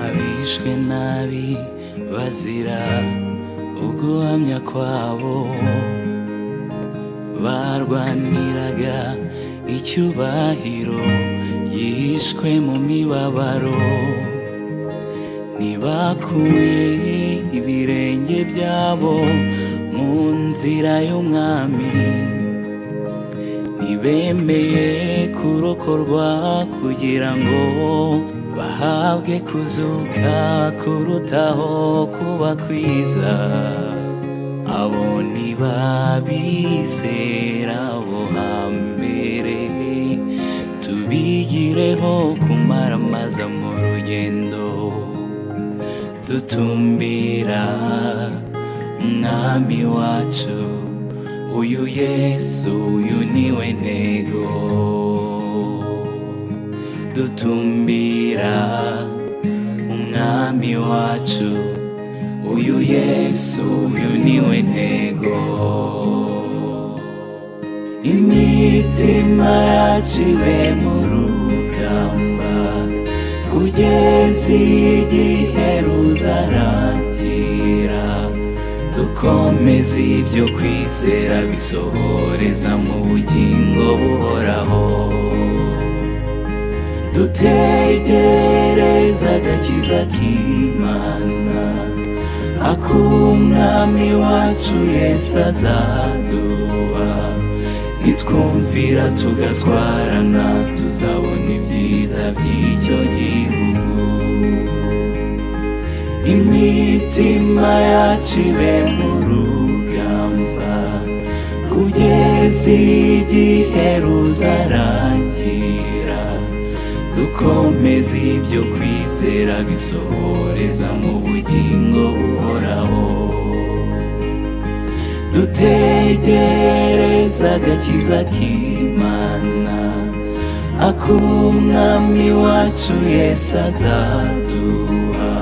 abishwe nabi bazira uguhamya kwabo, barwaniraga icyubahiro yishwe mu mibabaro, ntibakuye ibirenge byabo mu nzira y'umwami, ntibemeye kurokorwa kugira ngo bahabwe kuzuka kurutaho kuba kwiza. Abo ntibabizera bo hambere, tubigireho kumaramaza mu rugendo, dutumbira umwami wacu. Uyu Yesu, uyu niwe ntego, dutumbira umwami wacu. Uyu Yesu, uyu niwe ntego. Imitima yacu ibe mu rugamba kugeza igihe ruzarangira, dukomeze ibyo kwizera bisohoreza mu bugingo buhoraho, dutegereza agakiza k'Imana ak'umwami wacu Yesu azaduha. Nitwumvira tugatwarana, tuzabona ibyiza by'icyo gihugu. Imitima yacu ibe mu rugamba kugeza igihe ruzarangira, dukomeze ibyo kwizera bisohoreza mu bugingo buhoraho, dutegereza agakiza k'Imana ak'umwami wacu Yesu azaduha.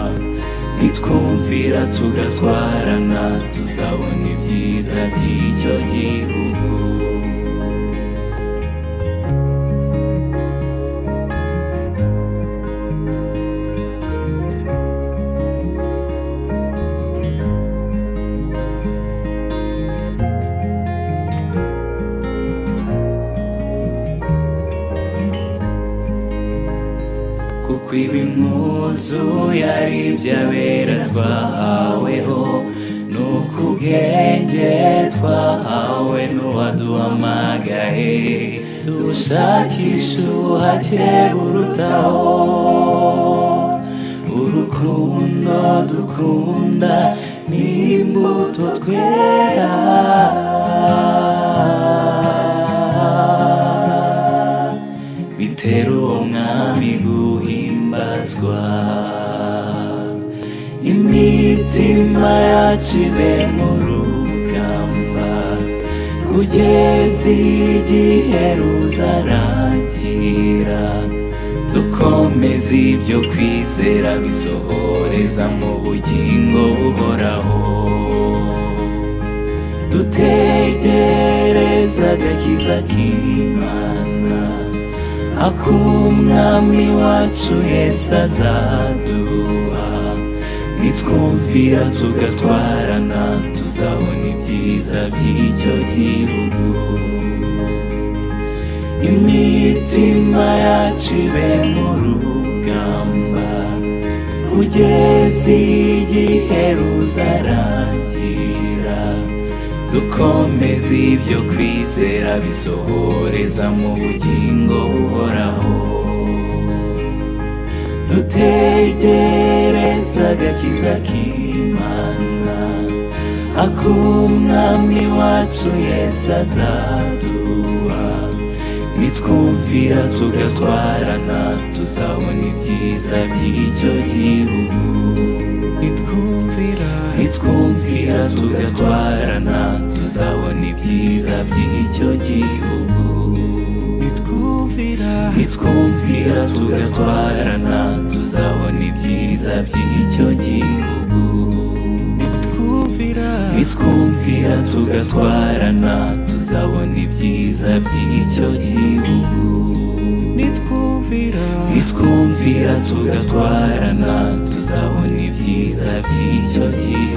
Nitwumvira tugatwarana, tuzabona ibyiza by'icyo gihugu. Kuko ibimpuzu yari iby'abera twahaweho, nuko ubwenge twahawe n'uwaduhamagaye, dushakisha ubuhake burutaho. Urukundo dukunda n'imbuto twera, bitera uwo mwami guhimbazwa. Imitima yacu ibe mu rugamba kugeza igihe ruzarangira, dukomeze ibyo kwizera bisohoreza mu bugingo buhoraho, dutegereza agakiza k'Imana ak'umwami wacu Yesu azaduha. Nitwumvira tugatwarana, tuzabona ibyiza by'icyo gihugu. Imitima yacu ibe mu rugamba kugeza igihe ruzarangira, dukomeze ibyo kwizera bisohoreza mu bugingo buhoraho, dutegereza agakiza k'Imana ak'umwami wacu Yesu azaduha. Nitwumvira tugatwarana, tuzabona ibyiza by'icyo gihugu. Nitwumvira tugatwarana, tuzabona ibyiza by'icyo gihugu. Nitwumvira tugatwarana, tuzabona ibyiza by'icyo gihugu. Nitwumvira tugatwarana, tuzabona ibyiza by'icyo gihugu. Nitwumvira tugatwarana, ibyiza by'icyo gihugu.